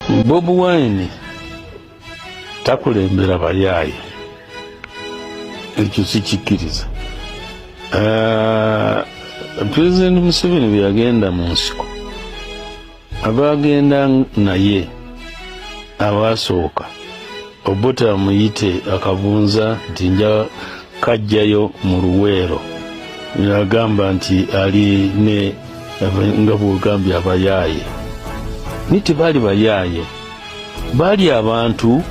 Bobi Wine takulembera bayaaye, ekyo sikikkiriza. President Museveni bwe yagenda mu nsiko, abagenda naye abaasooka Obote amuyite akabunza nti nja kajjayo mu Luweero, yagamba nti ali ne nga bwogambye abayaaye. Ni tebaali bayaaye, baali abantu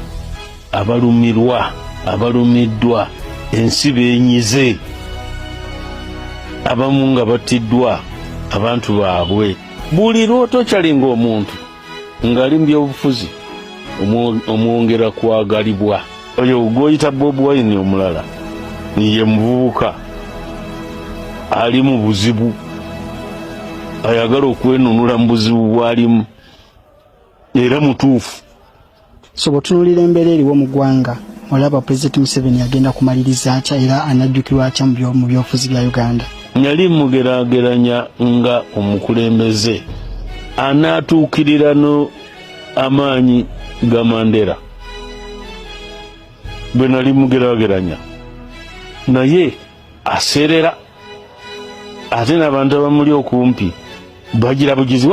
abalumiddwa ensi beenyize, abamu nga battiddwa abantu baabwe. Buli lw'otokyalinga omuntu ng'ali mu byobufuzi omwongera kwagalibwa. Oyo gw'oyita Bobi Wine omulala ye muvubuka ali mu buzibu, ayagala okwenunula mu buzibu bw'alimu era mutuufu. So bw'otunuulira embeera eriwo mu ggwanga, olaba Pulezidenti Museveni agenda kumaliriza atya era anajjukirwa atya mu byobufuzi bya Uganda? Nyali mugeraageranya nga omukulembeze anaatuukirira amaanyi ga Mandela. Bwe nali mugeraageranya naye aserera, ate n'abantu abamuli okumpi bagira bugizi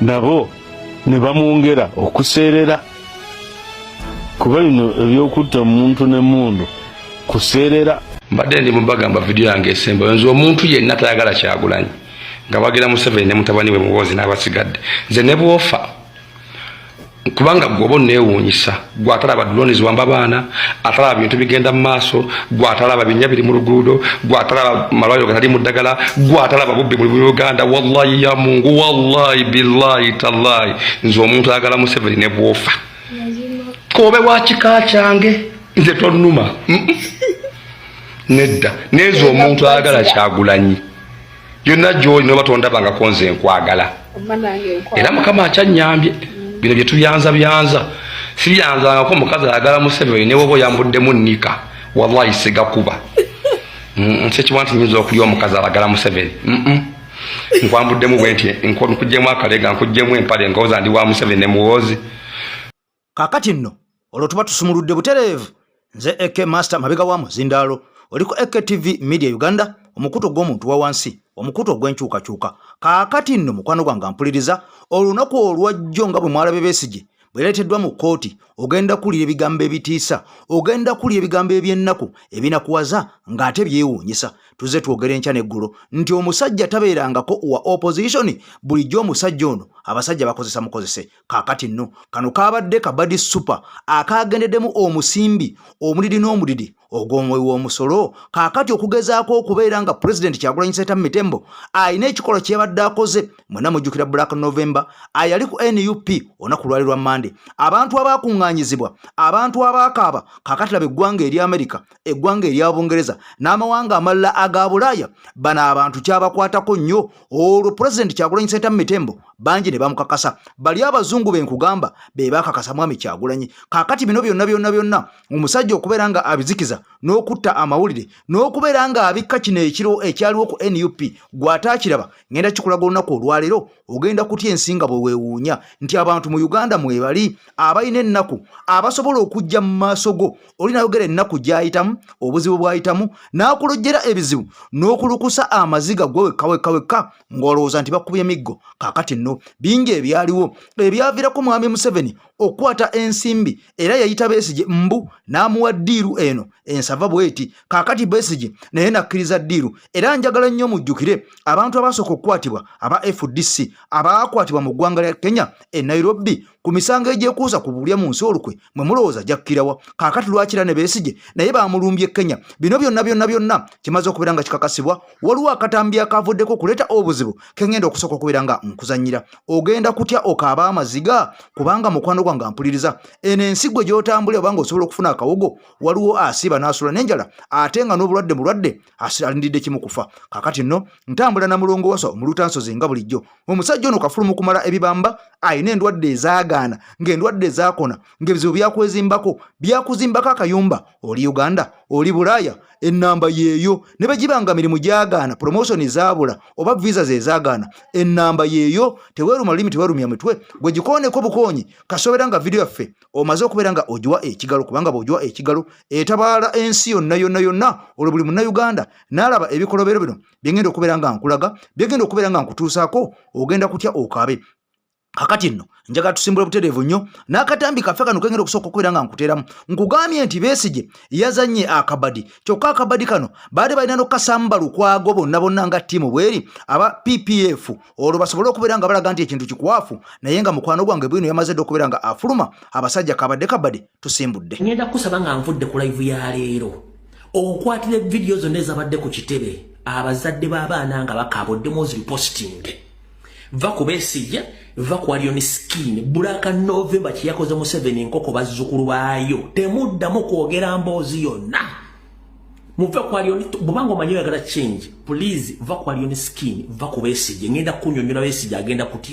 nabo ne bamwongera okuseerera. Kuba bino ebyokutta omuntu n'emmundu kuseerera. Mbadde ndi mubagamba video yange esemba, nze omuntu yenna tayagala Kyagulanyi nga bagira Museveni ne mutabani we Muhoozi n'abasigadde. Nze ne bwofa kubanga gwobo neewuunyisa, gwatalaba drones wamba baana, atalaba bintu bigenda mu maaso, gwatalaba binnya biri mu luguudo, gwatalaba malwayo gatali mu ddagala, gwatalaba bubbi mu Uganda. Wallahi ya Mungu, wallahi billahi tallahi, nze omuntu ayagala Museveni ne bwofa. Kobe wa kika kyange nze tonnuma. Nedda nezo omuntu ayagala Kyagulanyi yonna gy'oli no batonda banga konze nkwagala era Mukama akyanyambye. Bino bye tubyanza sibyanzangako omukazi ayagala Museveni ne woba oyambuddemu nnika, wallahi sigakuba. Nsekiwa nti nyinza okulya omukazi ayagala Museveni. Nkwambuddemu bwe nti nkujjemu akalega, nkujjemu empale, ngowooza ndi wa Museveni ne Muhoozi. Kaakati nno olwo tuba tusumuludde butereevu. Nze AK Master mabega wa Muzindaalo, oliko AK TV Media Uganda, omukuto gw'omuntu wa wansi, omukuto ogw'enkyukakyuka. Kaakati nno mukwano gwange mpuliriza, olunaku olwajjo nga bwe mwalabe Besigye bwereeteddwa mu kkooti, ogenda kulira ebigambo ebitiisa, ogenda kulira ebigambo eby'ennaku ebinakuwaza ng'ate byewuunyisa. Tuze twogere enkya n'eggulo nti omusajja tabeerangako wa opposition, bulijjo omusajja ono abasajja bakozesa mukozese. Kaakati nno kano kaabadde kabadi super akaagendeddemu omusimbi omudidi n'omudidi ogw'omwoyo w'omusolo. Kaakati okugezaako okubeera nga Pulezidenti Kyagulanyi Ssentamu Mitembo ayina ekikolo kyebadde akoze, mwena mujjukira Black November ayali ku NUP olunaku lwali lwa Mande. Abantu abaakuŋŋaanyizibwa, abantu abaakaaba, kaakati laba eggwanga eri Amerika, eggwanga eri Bungereza n'amawanga amalala aga Bulaaya, bano abantu kyabakwatako nnyo. Olwo Pulezidenti Kyagulanyi Ssentamu Mitembo bangi ne bamukakasa, bali abazungu benkugamba be baakakasa Mwami Kyagulanyi. Kaakati bino byonna omusajja okubeera nga abizikiza n'okutta amawulire n'okubeera nga abikka kino ekiro ekyaliwo ku NUP gw'ataakiraba, ngenda kikulaga olunaku olwaleero ogenda kutya ensinga bwe weewuunya nti abantu mu Uganda mwebali abalina ennaku abasobola okujja mu maaso go. Oli nayogera ennaku gy'ayitamu, obuzibu bw'ayitamu, n'akulojjera ebizibu n'okulukusa amaziga gwe wekka ng'olowooza nti bakubye emiggo. Kaakati nno bingi ebyaliwo ebyavirako Mwami Museveni okukwata ensimbi, era yayita Besigye mbu n'amuwa ddiiru eno ensava bweti. Kaakati Besigye naye nakkiriza ddiiru, era njagala nnyo mujjukire abantu abasooka okukwatibwa aba FDC abaakwatibwa mu ggwanga lya Kenya e Nairobi ku misango egyekuusa ku bulya mu nsi olukwe, mwe mulowooza jakkirawa. Kaakati lwakira ne Besigye naye bamulumbye Kenya. Bino byonna kimaze okubeera nga kikakasibwa. Waliwo akatambi akavuddeko okuleeta obuzibu kengenda okusooka okubeera nga nkuzannyira. Ogenda kutya okaaba amaziga? Kubanga mukwano gwange mpuliriza, eno ensi gwe gy'otambulira obanga osobola okufuna akawogo, waliwo asiiba n'asula n'enjala ate nga n'obulwadde mulwadde alindidde kimu kufa. Kaakati nno ntambula na mulongo wasa omulutansozi nga bulijjo. Omusajja ono kafulu mu kumala ebibamba, ayina endwadde ezaagaana, ng'endwadde ezaakona, ng'ebizibu byakuzimbako akayumba. Oli Uganda oli Bulaaya ennamba yeeyo ne bagibanga mirimu gyagaana promotion zaabula oba visa ze zaagaana ennamba yeeyo teweeruma limiti weerumya mutwe gwe gikooneko bukoonyi kasobera nga video yaffe omaze okubeera nga ogiwa ekigalo kubanga bw'ogiwa ekigalo etabaala ensi yonna olwo buli munnayuganda n'alaba ebikolobero bino byengenda okubeera nga nkulaga byengenda okubeera nga nkutuusaako ogenda kutya okabe kakati nno njaga tusimbula butereevu nnyo n'akatambi kaffe kano kengenda okusooka okubeera nga nkuteeramu nkugambye nti Besigye yazannye akabadi kyokka akabadi kano baali balina n'okukasamba lukwago bonna nga ttiimu bweri aba PPF olwo basobole okubeera nga balaga nti ekintu kikwafu naye nga mukwano gwange bwino yamaze dde okubeera nga afuluma abasajja kabadde tusimbudde. Ngenda kusaba nga nvudde ku live ya leero okwatira video zonna ezabadde ku kitebe abazadde b'abaana nga bakaabodde mozi reposting va ku Besigye va ku Alioni Skin Bulaka November kiyakoze Museveni enkoko bazzukulu baayo temuddamu kwogera mboozi yonna muve ku Alioni bubanga omanyi oyagala change please va ku Alioni Skin va ku Besigye ngenda kunnyonnyola Besigye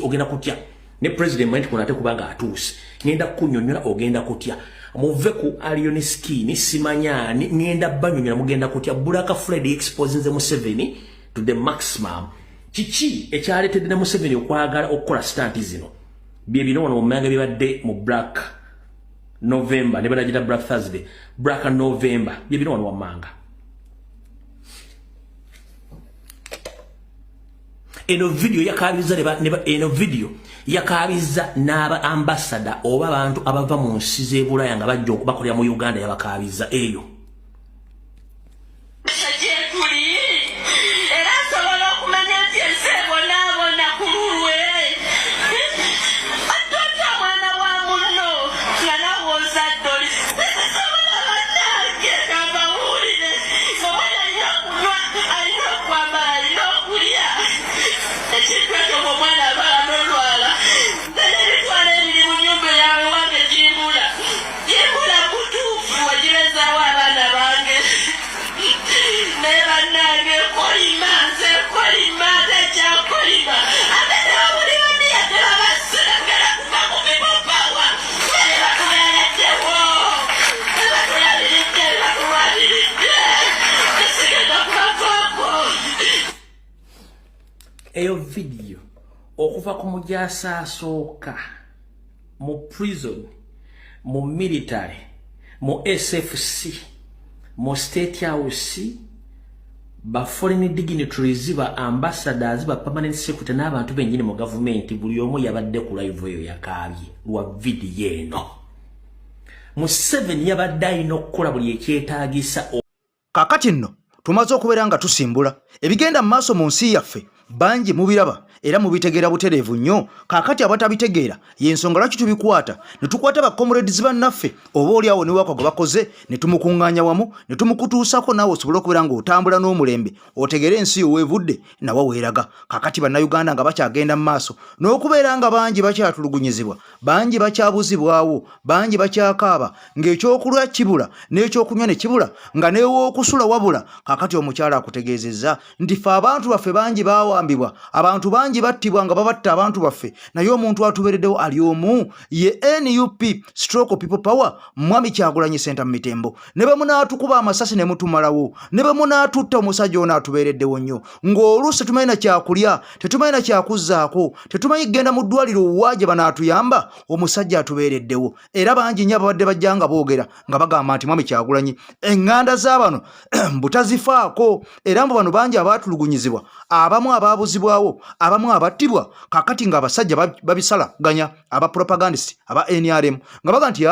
ogenda kutya ne president mwenti kunate kubanga atuuse ngenda kunnyonnyola ogenda kutya muve ku Alioni Skin simanyani ngenda bannyonnyola mugenda kutya Bulaka Fred exposing Museveni to the maximum Chichi ekyaleetedde ne Museveni okwagala okukola stanti zino bye bino wano omanga bibadde mu Black November ne banagita Black Thursday Black November bye bino wano wamanga eno video yakabiza n'aba ambassador oba abantu abava mu nsi z'Ebulaya nga bajja okubakolera mu Uganda yabakabiza eyo eyo video okuva ku mujaasa asooka mu prison mu military mu SFC mu State House ba foreign dignitaries ba ambassadors ba permanent secretary n'abantu bennyini mu government buli omu yabadde ku live eyo yakaabye lwa video eno Museveni yabadde alina okukola buli ekyetaagisa kakati nno tumaze okubeera nga tusimbula ebigenda mu maaso mu nsi yaffe bangi mubiraba era mubitegeera butereevu nnyo kakati abatabitegeera y'ensonga lwaki tubikwata ne tukwata ba comrades bannaffe oba oli awo ne wako gwe bakoze ne tumukuŋŋaanya wamu ne tumukutuusako naawe osobole okubeera ng'otambula n'omulembe otegere ensi yo weevudde nawe weeraga kakati bannayuganda nga bakyagenda mu maaso n'okubeera nga bangi bakyatulugunyizibwa bangi bakyabuzibwawo bangi bakyakaaba ng'ekyokulya kibula n'ekyokunywa ne kibula nga n'ewookusula wabula kakati omukyala akutegeezezza nti ffe abantu baffe bangi baawambibwa abantu bangi battibwa nga babatta abantu baffe naye omuntu atubeereddewo ali omu ye NUP stroke people power Mwami Kyagulanyi Center mu Mitembo ne bwe munaatukuba amasasi ne mutumalawo ne bwe munaatutta omusajja ono atubeereddewo nnyo ng'oluusi tetumanyi na kyakulya tetumanyi na kyakuzzaako tetumanyi genda mu ddwaliro waaje banaatuyamba omusajja atubeereddewo era bangi nnyo ababadde bajja nga boogera nga bagamba nti Mwami Kyagulanyi eŋŋanda z'abano butazifaako era mbu bano bangi abaatulugunyizibwa abamu abaabuzibwawo abamu abattibwa kakati nga abasajja babisalaganya aba propagandist aba NRM nga baga nti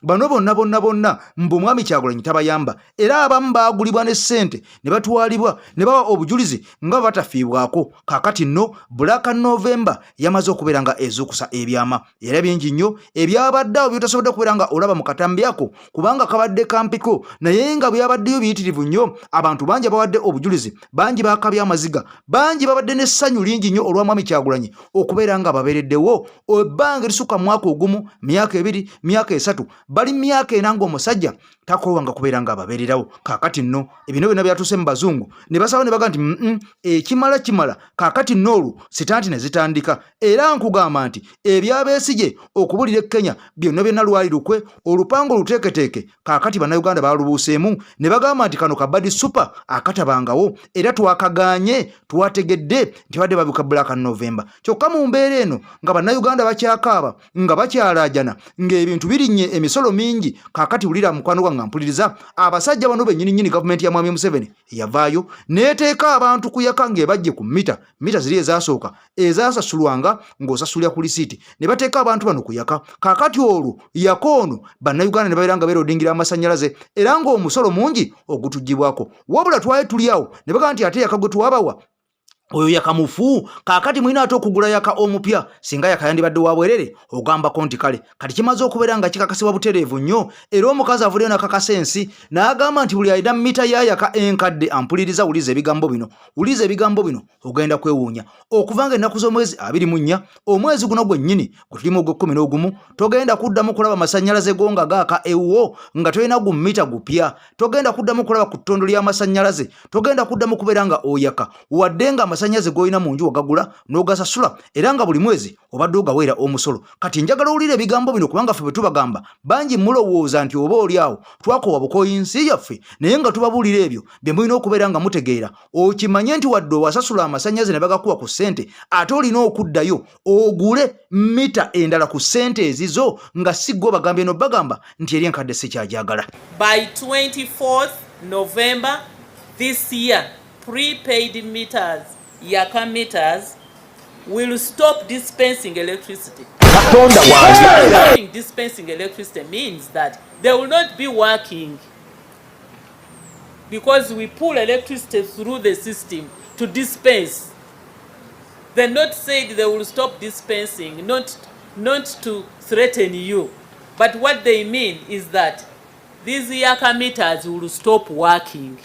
bano bonna mbu Mwami Kyagulanyi tabayamba era abamu baagulibwa ne ssente ne batwalibwa ne bawa obujulizi nga batafiibwako kakati nno Black November yamaze okubeera nga ezuukusa ebyama era bingi nnyo ebyabaddeawo byotasobodde okubeera nga olaba mu katambi ako kubanga kabadde kampiko naye nga byabaddeyo biyitirivu nnyo abantu bangi abawadde obujulizi bangi baakabya amaziga bangi babadde n'essanyu lingi nnyo olwa Mwami Kyagulanyi okubeera nga babeereddewo ebbanga erisukka mu mwaka ogumu myaka 2 myaka 3 bali myaka 4 ng'omusajja takoowanga kubeera nga ababeererawo. Kaakati nno ebino byonna byatuuse mu bazungu ne basaba ne baga nti kimala kaakati nno olwo sitanti ne zitandika. Era nkugamba nti ebyabeesige okubulira Kenya byonna lwali lukwe olupango luteeketeeke. Kaakati bannayuganda balubuuseemu ne bagamba nti kano kabadi super akatabangawo era twakagaanye twategedde nti badde babuka Black November. Kyokka mu mbeera eno nga bannayuganda bakyakaaba nga bakyalaajana ng'ebintu birinnye emisolo mingi. Kaakati wulira mukwano gwange mpuliriza abasajja bano bennyini gavumenti ya Mwami Museveni yavaayo neeteeka abantu kuyaka ng'ebajje ku mita ziri ezasooka ezasasulwanga ng'osasulira ku lisiiti ne bateeka abantu bano kuyaka. Kaakati olwo yakoono bannayuganda ne babeera nga beerodingira amasannyalaze era ng'omusolo mungi ogutugibwako. Wabula twali tuli awo ne bagamba nti ate yaka gwe twabawa oyo yakamufu. Kaakati mulina ate okugula yaka omupya singa yakayandibadde wa bwerere ogambako nti kale kati kimaze okubeera nga kikakasibwa butereevu nnyo. Era omukazi avuddeyo nakakasa ensi n'agamba nti buli alina mita ya yaka enkadde ampuliriza. Wuliza ebigambo bino ogenda kwewuunya. Okuva nga ennaku z'omwezi 24 omwezi guno gwennyini gwe tulimu ogw'e11 togenda kuddamu kulaba masannyalaze go nga gaaka ewuwo nga tolina gu mita gupya. Togenda kuddamu kulaba ku ttondo ly'amasannyalaze. Togenda kuddamu kubeera nga oyaka wadde nga amasannyalaze goyina mu nju ogagula n'ogasasula era nga buli mwezi obadde ogaweera omusolo. Kati njagala owulire ebigambo bino kubanga ffe bwe tubagamba bangi mulowooza nti oba oli awo twakowa bukoyinsi yaffe naye nga tubabuulira ebyo bye mulina okubeera nga mutegeera. Okimanye nti wadde owasasula amasannyalaze ne bagakuwa ku ssente ate olina okuddayo ogule mita endala ku ssente ezizo nga si gwe bagambye no bagamba nti eri enkadde sikyajagala. By 24th November this year, prepaid meters, Yaka meters, will stop dispensing electricity. Stopping dispensing electricity means that they will not be working because we pull electricity through the system to dispense. They're not said they will stop dispensing, not to threaten you. But what they mean is that these Yaka meters will stop working.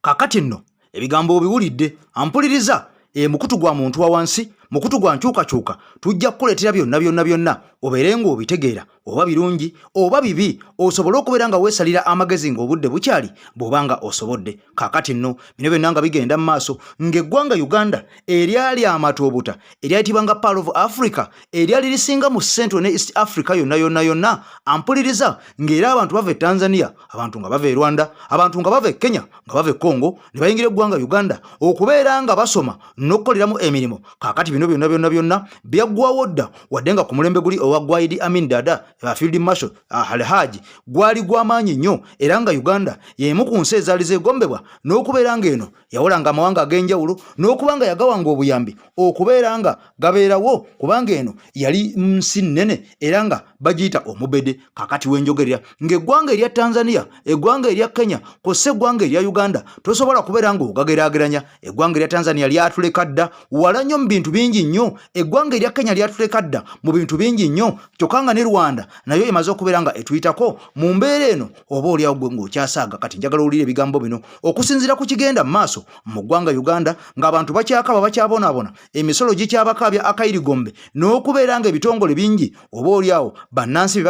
Kakati nno ebigambo biwulidde ampuliriza mukutu gwa muntu wa wansi mukutu gwa nkyukakyuka tujja kukuleetera byonna obeere ng'obitegeera oba birungi oba bibi osobole okubeera nga weesalira amagezi ng'obudde bukyali bw'obanga osobodde. Kaakati nno bino byonna nga bigenda mu maaso ng'eggwanga Uganda eryali amatoobuta eryayitibwanga Pearl of Africa eryali lisinga mu Central ne East Africa yonna ampuliriza ng'era abantu bava e Tanzania, abantu nga bava e Rwanda, abantu nga bava e Kenya, nga bava e Congo ne bayingira eggwanga Uganda okubeera nga basoma n'okukoleramu emirimu. Kaakati bino byonna byaggwawo dda wadde nga ku mulembe guli owa Idi Amin Dada Field Marshal Alhaji gwali gw'amaanyi nnyo era nga Uganda y'emu ku nsi ezaali zeegombebwa n'okubeera ng'eno yawolanga amawanga ag'enjawulo n'okubanga yagawanga obuyambi okubeera nga gabeerawo kubanga eno yali nsi nnene era nga bagiyita omubede. Kaakati wenjogerera ng'eggwanga erya Tanzania, eggwanga erya Kenya kw'ossa eggwanga erya Uganda tosobola kubeera ng'ogageraageranya. Eggwanga erya Tanzania lyatuleka dda wala nnyo mu bintu bingi nnyo, eggwanga erya Kenya lyatuleka dda mu bintu bingi nnyo, kyokka nga ne Rwanda nayo emaze okubeera nga etuyitako mu mbeera eno oba oliawo gwe ng'okyasaaga. Kati njagala owulire ebigambo bino okusinziira ku kigenda mu maaso mu ggwanga Uganda ng'abantu bakyakaba bakyabonaabona emisolo gikyabakaabya akayirigombe n'okubeera nga ebitongole bingi oba oliawo bannansi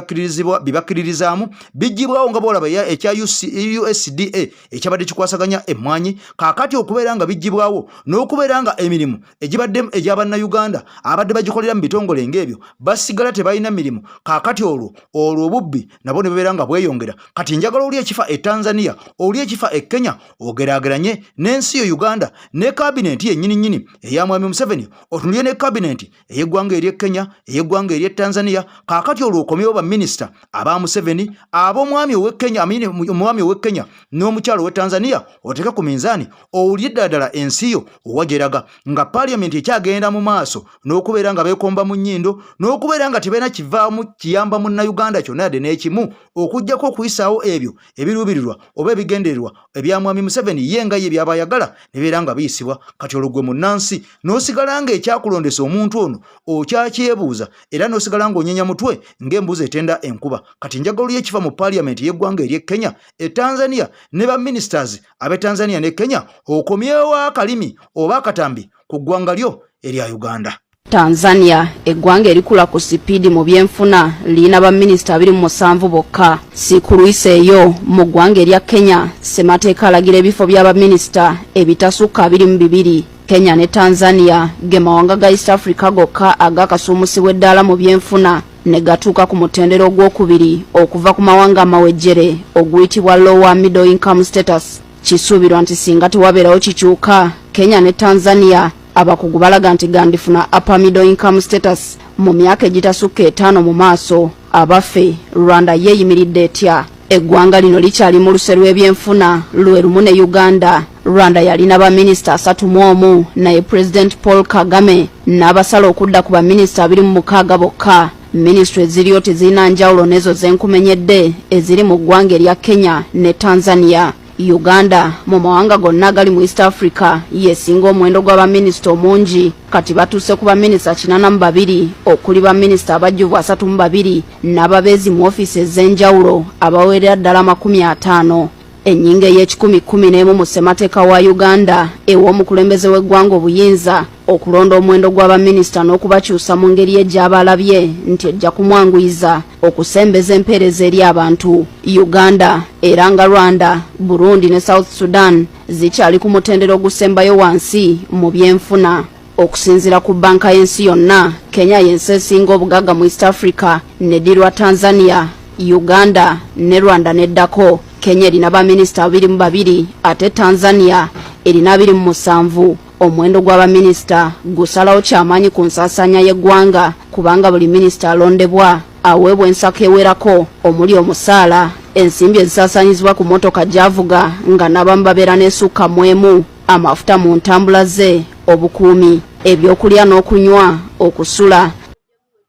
bibakkiririzaamu bijjibwawo nga boolaba ekya USDA ekyabadde kikwasaganya emmwanyi. Kaakati okubeera nga bijjibwawo n'okubeera nga emirimu egibadde egy'abannayuganda abadde bagikolera mu bitongole ng'ebyo basigala tebalina mirimu. Kaakati olwo obubbi nabo ne bubeera nga bweyongera. Kati njagala oli ekifa e Tanzania, oli ekifa e Kenya ogeraageranye n'ensi yo Uganda ne kabineti yennyini eya Mwami Museveni, otunulye ne kabineti ey'eggwanga ery'e Kenya, ey'eggwanga ery'e Tanzania. Kaakati olwo okomyewo baminisita aba Museveni, ab'omwami ow'e Kenya, omwami ow'e Kenya n'omukyalo ow'e Tanzania oteeke ku minzaani owulire ddala ensi yo owa gyeraga nga paaliyamenti ekyagenda mu maaso n'okubeera nga beekomba mu nnyindo n'okubeera nga tebeena kivaamu kiyamba munnayuganda kyonna yadde n'ekimu okuggyako okuyisaawo ebyo ebiruubirirwa oba ebigendererwa ebya Mwami Museveni ye nga ye byabayagala ne beera nga biyisibwa. Kati olwo gwe munnansi n'osigala nga ekyakulondesa omuntu ono okyakyebuuza era n'osigala ng'onyenya mutwe ng'embuzi etenda enkuba. Kati njagala oli ekifa mu paaliyamenti y'eggwanga ery'e Kenya, e Tanzania ne baministers ab'e Tanzania ne Kenya okomyewo akalimi oba akatambi ku ggwanga lyo erya Uganda. Tanzania eggwanga erikula ku sipidi mu byenfuna lina ba minisita 27 bokka. Sikulwise eyo mu ggwanga erya Kenya ssemateeka alagira ebifo by'aba minisita ebitasukka 22. Kenya ne Tanzania ge mawanga ga East Africa gokka agakasuumusibwa eddaala mu byenfuna ne gatuuka ku mutendero gw'okubiri okuva ku mawanga amawejjere oguyitibwa Lower Middle Income Status. Kisuubirwa nti singa tewabeerawo kikyuka Kenya ne Tanzania abakugu balaga nti gandifuna Upper Middle Income Status mu myaka egitasukka 5 mu maaso. Abaffe Rwanda yeeyimiridde etya? Eggwanga lino likyali mu luse lw'ebyenfuna lwe lumu ne Uganda. Rwanda yalina ba minisita 31 naye President Paul Kagame n'abasala okudda ku ba minisita 26 bokka. Ministry eziriyo tezirina njawulo nezo zenkumenyedde eziri mu ggwanga erya Kenya ne Tanzania. Uganda mu mawanga gonna agali mu East Africa yesinga omuwendo gw'aba minisita omungi, kati batuuse ku ba minisita 82 okuli ba minisita abajjuvu 32 n'ababeezi mu ofiisi ez'enjawulo abawerera ddala 50. Ennyinga ey'ekikumi mu ssemateeka wa Uganda ew'omukulembeze w'eggwanga obuyinza okulonda omuwendo gw'aba minisita n'okubakyusa mu ngeri ejjaba alabye nti ejja kumwanguyiza okusembeza empeereza eri abantu. Uganda era nga Rwanda, Burundi ne South Sudan zikyali ku mutendero ogusembayo wansi mu byenfuna. Okusinziira ku banka y'ensi yonna, Kenya y'ensi esinga obugagga mu East Africa n'eddirwa Tanzania, Uganda ne Rwanda n'eddako. Kenya erina ba minisita 22 ate Tanzania erina 27. Omuwendo gw'aba minisita gusalawo kyamaanyi ku nsaasaanya y'eggwanga kubanga buli minisita alondebwa aweebwa ensako ewerako omuli omusaala, ensimbi ezisaasaanyizibwa ku motoka gy'avuga nga n'abamu babeera n'esukka mwemu, amafuta mu ntambula ze, obukuumi, ebyokulya n'okunywa, okusula.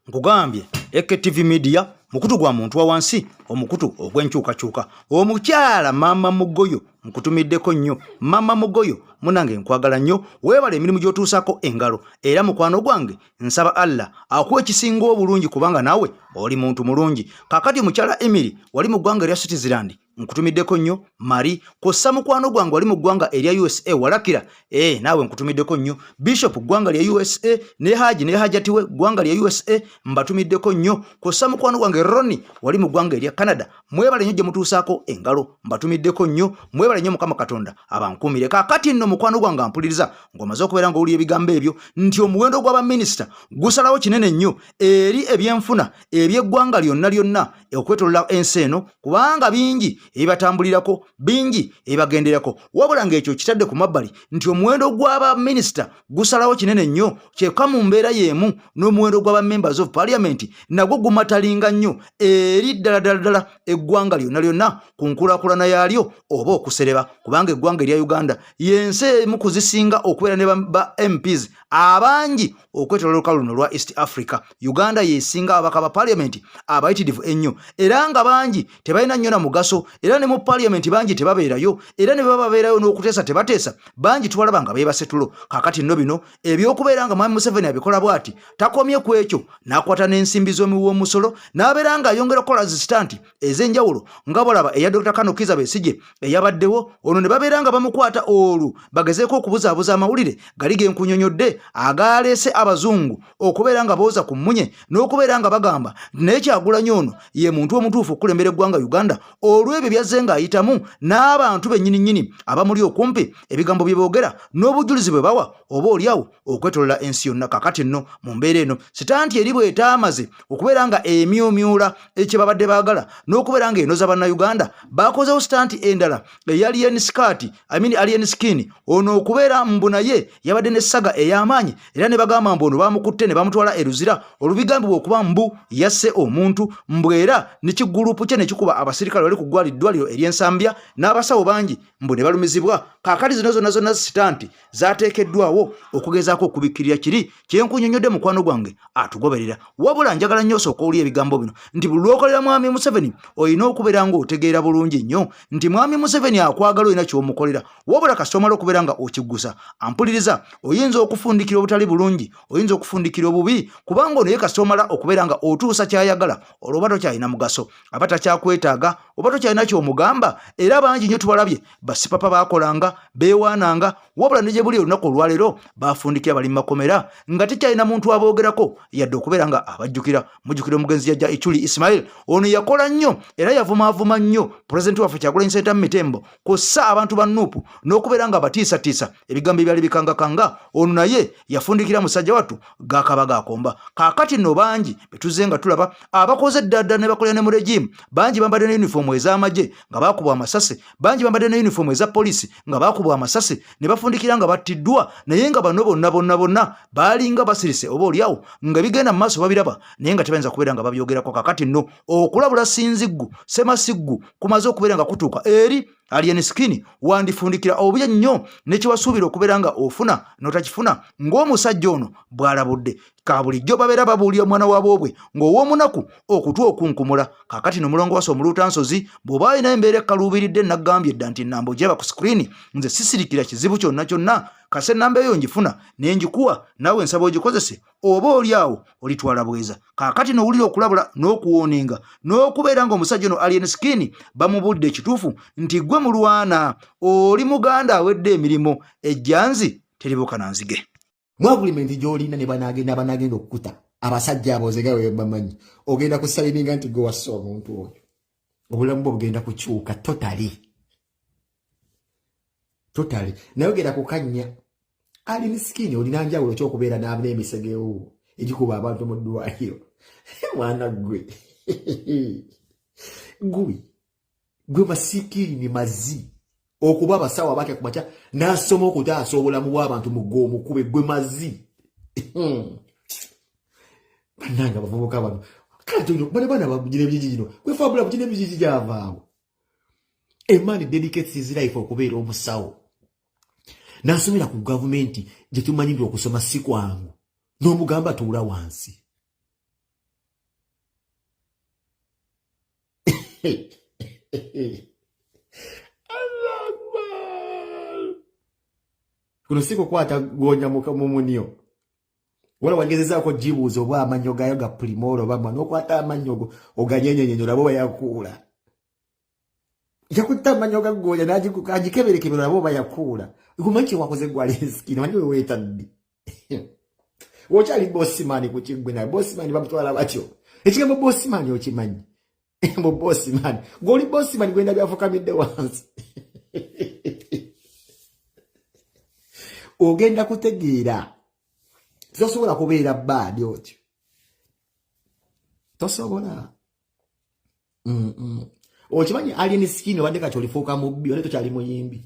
Nkugambye EKTV Media mukutu gwa muntu wa wansi, omukutu ogw'enkyukakyuka. Omukyala Mama Mugoyo nkutumiddeko nnyo. Mama Mugoyo munange nkwagala nnyo, weebale emirimu gy'otuusako engalo, era mukwano gwange nsaba Allah akuwa ekisinga obulungi kubanga naawe oli muntu mulungi. Kakati mukyala Emily wali mu ggwanga erya Switzerland nkutumiddeko nnyo. Mari kossa mukwano gwange wali mu ggwanga erya USA walakira, naawe nkutumiddeko nnyo. Bishop ggwanga lya USA ne Haji ne Hajati we ggwanga lya USA mbatumiddeko nnyo. Kossa mukwano gwange Ronnie wali mu ggwanga erya Canada, mwebale nnyo gye mutuusaako engalo, mbatumiddeko nnyo. Mwebale nnyo Mukama Katonda abankumire. Kakati nno mukwano gwange ampuliriza ng'omaze okubeera ng'owulira ebigambo ebyo nti omuwendo gw'aba minisita gusalawo kinene nnyo eri ebyenfuna eby'eggwanga lyonna okwetoolola ensi eno, kubanga bingi ebibatambulirako, bingi ebibagenderako. Wabula ng'ekyo kitadde ku mabbali nti omuwendo gw'aba minisita gusalawo kinene nnyo, kyekka mu mbeera y'emu n'omuwendo gw'aba members of parliament nagwo gumatalinga nnyo eri ddala eggwanga lyonna ku nkulaakulana yaalyo oba okusereba, kubanga eggwanga erya Uganda yensi emu kuzisinga okubeera ne ba MPs abangi okwetoolola olukalu luno lwa East Africa. Uganda yesinga ababaka ba parliament abayitirivu ennyo, era nga bangi tebalina nnyo na mugaso, era ne mu parliament bangi tebabeerayo, era ne baba babeerayo n'okuteesa tebateesa, bangi tubalaba nga beebase tulo. Kakati nno bino ebyokubeera nga Mwami Museveni abikola bw'ati, takomye ku ekyo n'akwata n'ensimbi z'omuwi w'omusolo n'abeera nga ayongera okukola zisitanti ez'enjawulo nga bolaba eya Dr. Kano Kizza Besigye eyabaddewo, ono ne babeera nga bamukwata olwo bagezeeko okubuzaabuza amawulire gali genkunyonyodde agaleese abazungu okubeera nga booza ku mmunye n'okubeera nga bagamba naye Kyagulanyi ono ye muntu omutuufu okulembera eggwanga Uganda olw'ebyo byazze ng'ayitamu n'abantu bennyini abamuli okumpi, ebigambo bye boogera n'obujulizi bwe bawa oba oliawo okwetoolola ensi yonna. Kakati nno mu mbeera eno sitanti eri bw'etaamaze okubeera nga emyumyula ekye babadde baagala n'okubeera nga enoza bannayuganda, bakozewo sitanti endala eya alien skin, ono okubeera mbu naye yabadde n'essaga ey'amaanyi, era ne bagamba mbu ono bamukutte ne bamutwala eruzira olubigambibwa okuba mbu yasse omuntu, mbu era ne kigurupu kye ne kikuba abasirikale bali ku ddwaliro ery'ensambya n'abasawo bangi mbu ne balumizibwa. Kaakati zino zonna sitanti zaateekeddwawo okugezaako okubikkirira kiri kyenkunyonyodde mukwano gwange atugoberera. Wabula njagala nnyo osooka oli ebigambo bino nti buli lw'okolera Mwami Museveni Museveni oyina okubeera nga otegeera bulungi nnyo nti mwami Museveni akwagala olina ky'omukolera wabula kasitoma okubeera nga okiggusa ampuliriza oyinza okufundikira obutali bulungi oyinza okufundikira obubi kubanga ono ye kasitoma okubeera nga otuusa kyayagala olwo oba tokyalina mugaso aba takyakwetaaga oba tokyalina ky'omugamba era bangi nnyo tubalabye basipapa baakolanga beewaananga wabula ne gye buli olunaku olwaleero baafundikira bali mu makomera nga tekyalina muntu aboogerako yadde okubeera nga abajjukira mujjukira omugenzi yajja Ichuli Ismail ono yakola nnyo era yavumaavuma nnyo pulezidenti waffe Kyagulanyi Ssentamu Mitembo kussa abantu ba Nuupu n'okubeera nga batiisatiisa ebigambo ebyali bikangakanga ono naye yafundikira musajja wattu gaakaba gaakomba kaakati nno bangi betuze nga tulaba abakoze ddadda ne bakolera ne mu regimu bangi bambadde ne yunifoomu ez'amagye nga baakubwa amasasi bangi bambadde ne yunifoomu eza poliisi nga baakubwa amasasi ne bafundikira nga battiddwa naye nga bano bonna baalinga basirise oba oliawo nga bigenda mu maaso babiraba naye nga tebayinza kubeera nga babyogerako kakati nno okulabula sinziggu semasiggu kumaze okubeera nga kutuuka eri Alien Skin wandifundikira obuya nnyo nekiwasuubira okubeera nga ofuna notakifuna ng'omusajja ono bw'alabudde ka bulijjo babeera babuulira omwana waabwe ng'ow'omunaku okutwa okunkumula kakati n'omulongo wase omuluutansozi bw'oba alina embeera ekaluubiridde naggambye edda nti nnamba ogyeba ku sikuriini nze sisirikira kizibu kyonna kase nnamba eyo ngifuna ne ngikuwa naawe nsaba ogikozese oba oli awo olitwala bweza kakati n'owulira okulabula n'okuwooninga n'okubeera ng'omusajja ono Alien Skin bamubulidde ekituufu nti gwe mulwana oli muganda awedde emirimu ejjanzi teribuka na nzige mu agreement gy'olina ne banagenda okukuta abasajja aboozegayo bebamanyi ogenda kusayininga nti gwe wassa omuntu oyo obulamu bwo bugenda kukyuka totally naye ogenda kukanya Alien Skin olina njawulo ky'okubeera n'emisegeo egikuba abantu mu ddwaliro mwana gwe masiikiri ni mazi okuba abasawo abake kumakya n'asoma okutaasa obulamu bw'abantu mugomukube gwe mazi bannanga bavubuka bano kale bana babugira ebijiji gino kwefabula bugira ebijiji gyavaawo a man dedicates his life okubeera omusawo n'asomera ku gavumenti gye tumanyirira okusoma si kwangu n'omugamba tuula wansi kuno si kukwata gonya mu munio wala wangezezaako jibuuza oba amannyo gayo ga primoro oba n'okwata amannyo oganyenyenyenyo nabo bayakuula yakutta amannyo ga gonya n'agikeberekebera nabo bayakuula ikumanyi kye wakoze gwa Alien Skin wani weweetadde wokyali bosimani ku kiggwe naye bosimani bamutwala batyo ekigambo bosimani okimanyi mu bosimani gw'oli bosimani gwenda byafukamidde wansi ogenda kutegeera tosobola kubeera bbaadi otyo tosobola okimanyi Alien Skin obadde kati olifuuka mubbi ole tokyali muyimbi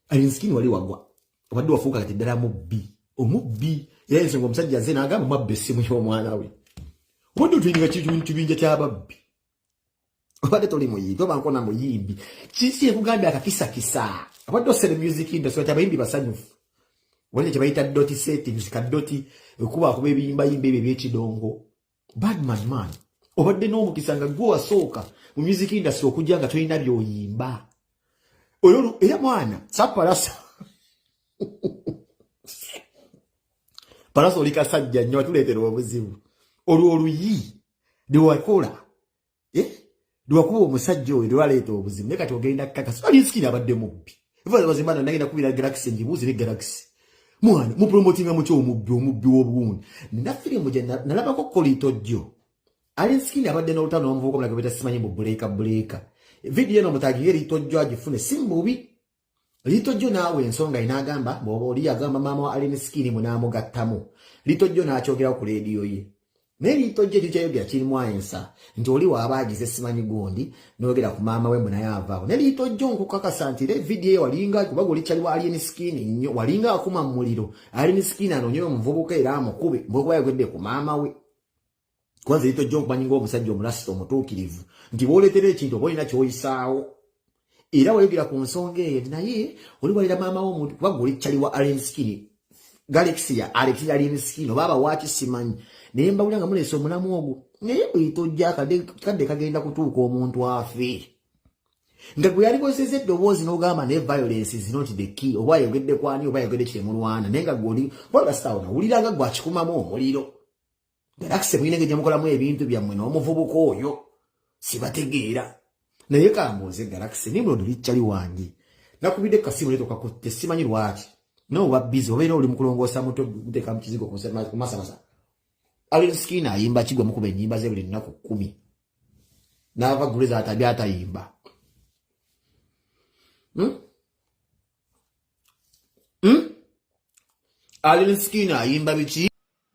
Alien Skin wali wagwa obadde wafuuka kati ddala mubbi omubbi era ensonga omusajja azze n'agamba mwabba essimu y'omwana we obadde otuyinga kibinja ky'ababbi obadde toli muyimbi oba nkona muyimbi kiki ekugambye akakisakisa obadde osere music industry ati abayimbi basanyufu wali kye bayita doti settings kadoti okuba akuba ebiyimbayimba ebyo ebyekidongo badman man obadde n'omukisa nga gwe wasooka mu music industry okujja nga tolina by'oyimba oyo era mwana sapalasa palasa oli kasajja nnyo atuleetera obuzibu olwo oluyi lwewakola lwewakuba omusajja oyo lwaleeta obuzibu naye kati ogenda kukakasa Alien Skin abadde mubbi bazimana nagenda kubira Galaxy njibuuze ne Galaxy mwana mupromotinga muki omubbi w'obuwundi na firimu gye nalabako Kolito Jjo Alien Skin abadde n'olutalo n'omuvubuka omulala gwe beta simanyi mu buleeka vidiyo eno mutagiye Kolito Jjo agifune si mubi Kolito Jjo naawe ensonga inaagamba bw'oba oli agamba maama wa Alien Skin munaamugattamu Kolito Jjo n'akyogerawo ku leediyo ye naye Kolito Jjo ekikyayogera kirimu ensa nti oli waaba agize simanyi gundi n'ogera ku maama we munaye avaawo naye Kolito Jjo nkukakasa nti vidiyo ye walinga kubanga oli kyali wa Alien Skin nnyo walinga akuma mu muliro Alien Skin anoonye omuvubuka era amukube mbwekuba yagwedde ku maama we kwanza Kolito Jjo nkumanyi ng'omusajja omulasita omutuukirivu nti bw'oleetera ekintu oba olina ky'oyisaawo era wayogera ku nsonga eyo naye oli walira maama w'omuntu kubanga oli kyali wa Alien Skin Galaxia Alex yali miskino baba wachi simanyi naye mbawulanga muleso omulamu ogwo naye bwitojja kadde kagenda kutuuka omuntu afe nga gwe yalikozesa eddoboozi n'ogamba ne violence is not the key oba yogedde kwani oba yogedde kiremulwana naye nga gwoli bwagastawo nawuliranga gwakikumamu omuliro Galaxia mwine ngejja mukolamu ebintu byammwe n'omuvubuka oyo sibategeera naye kambuuze Galaxia ni mulondo likyali wange nakubidde kasimu leto kakotte simanyi lwaki no wabizi obeera oli mukulongoosa muto guteka mu kizigo kumasamasa Alinskin ayimba kigwa mukuba ennyimba ze buli nnaku 10 n'ava guleza atabi atayimba Alinskin ayimba biki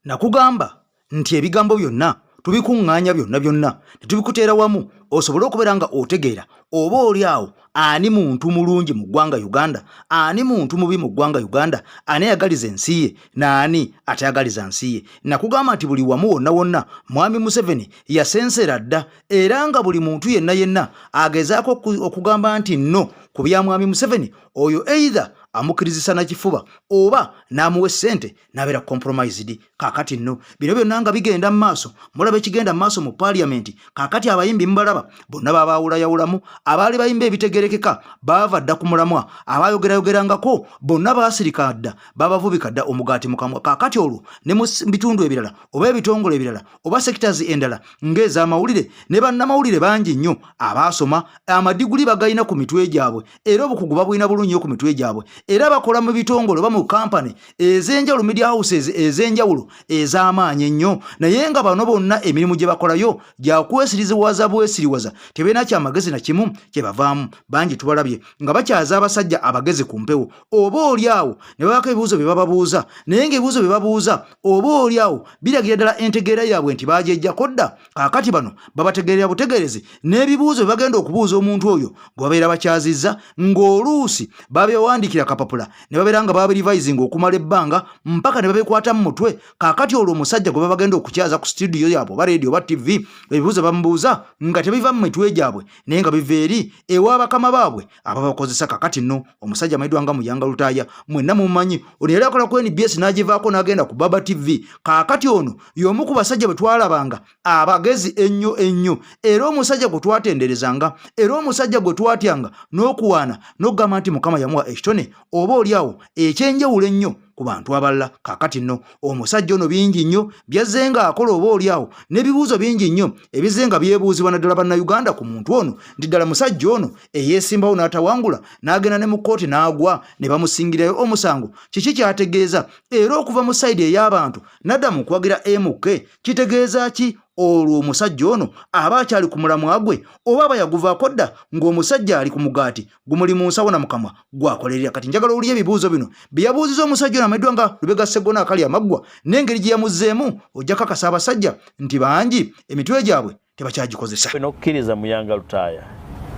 nakugamba nti ebigambo byonna tubikuŋŋaanya byonna ne tubikuteera wamu osobole okubeera nga otegeera oba oli awo ani muntu mulungi mu ggwanga Uganda ani muntu mubi mu ggwanga Uganda ani ayagaliza ensi ye n'ani atayagaliza nsi ye nakugamba nti buli wamu wonna Mwami Museveni yasensera dda era nga buli muntu yenna agezaako okugamba nti nno ku bya Mwami Museveni oyo either amukirizisa na kifuba oba namuwe sente nabeera compromised kakati nno bino byonna nga bigenda mu maaso mulabe kigenda mu maaso mu parliament kakati abayimbi mbalaba bonna babaawulayawulamu abaali bayimba ebitegerekeka baava dda ku mulamwa abaayogerayogerangako bonna baasirika dda babavubika dda omugaati mu kamwa kakati olwo ne mu bitundu ebirala oba ebitongole ebirala oba sectors endala ng'ez'amawulire ne bannamawulire bangi nnyo abaasoma amadiguli bagayina ku mitwe gyabwe era obukugu babulina bulungi ku mitwe gyabwe era bakola mu bitongole oba mu company ez'enjawulo media houses ez'enjawulo ez'amaanyi ennyo naye nga bano bonna emirimu gye bakolayo gyakwesiriziwaza bwesiriwaza tebeena kyamagezi na kimu kye bavaamu bangi tubalabye nga bakyaza abasajja abagezi ku mpewo oba oli awo ne babako ebibuuzo bye bababuuza naye ng'ebibuuzo bye babuuza oba oli awo biragira ddala entegeera yaabwe nti bagyejjako dda kaakati bano babategeerera butegeerezi n'ebibuuzo bye bagenda okubuuza omuntu oyo gwe babeera bakyazizza ng'oluusi babyewandikira kapapula ne babeera nga babirivising okumala ebbanga mpaka ne babikwata mu mutwe kaakati olwo omusajja gwe babagenda okukyaza ku studio yaabwe oba radio oba TV ebibuuzo bamubuuza nga tebiva mu mitwe gyabwe naye nga biva eri ewa bakama baabwe ababakozesa kakati nno omusajja amayiddwa nga Muyanga Lutaaya mwenna mumanyi ono yali akola ku NBS n'agivaako n'agenda ku Baba TV kaakati ono y'omu ku basajja bwe twalabanga abagezi ennyo era omusajja gwe twatenderezanga era omusajja gwe twatyanga n'okuwaana n'okugamba nti Mukama yamuwa ekitone oba oli awo ekyenjawulo ennyo ku bantu abalala kakati nno omusajja ono bingi nnyo byazzenga akola oba oli awo n'ebibuuzo bingi nnyo ebizzenga byebuuzibwa naddala bannayuganda ku muntu ono nti ddala musajja ono eyeesimbawo n'atawangula n'agenda ne mu kkooti n'agwa ne bamusingirayo omusango kiki kyategeeza era okuva mu sayidi ey'abantu nadda mu kuwagira MK kitegeeza ki olwo omusajja ono aba akyali ku mulamwa gwe oba bayaguvaako dda ng'omusajja ali ku mugaati gumuli mu nsawo na mukamwa gwakolerera kati njagala owulire ebibuuzo bino bye yabuuziza omusajja ono amayiddwa nga Lubega Sseggona akali amaggwa n'engeri gye yamuzzeemu ojja kakasa abasajja nti bangi emitwe gyabwe tebakyagikozesa n'okukkiriza Muyanga Lutaaya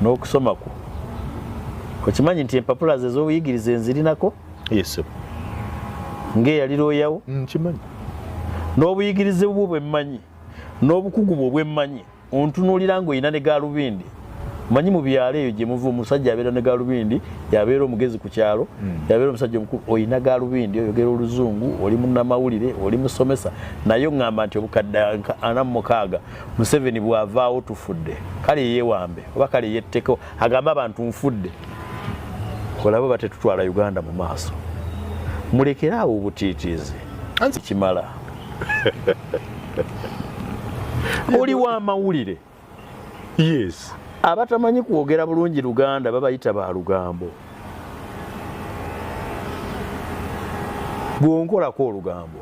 n'okusoma ku okimanyi nti empapula ze z'obuyigiriza enzirinako yesu ng'eyali looyawo nkimanyi n'obuyigirize bwo bwe mmanyi n'obukugu bw'emmanyi ontunuulira ng'oyina ne gaalubindi manyi mu byalo eyo gye muva omusajja abeera ne gaalubindi yabeera omugezi ku kyalo yabeera omusajja omukulu oyina gaalubindi oyogera oluzungu oli munnamawulire oli musomesa naye oŋŋamba nti obukadde 46 Museveni bw'avaawo tufudde kale yeewambe oba kale yetteko agambe abantu nfudde olaba batetutwala Uganda mu maaso mulekere awo obutiitiizi kimala oli wa mawulire yes abatamanyi kwogera bulungi Luganda babayita ba lugambo bwonkolako olugambo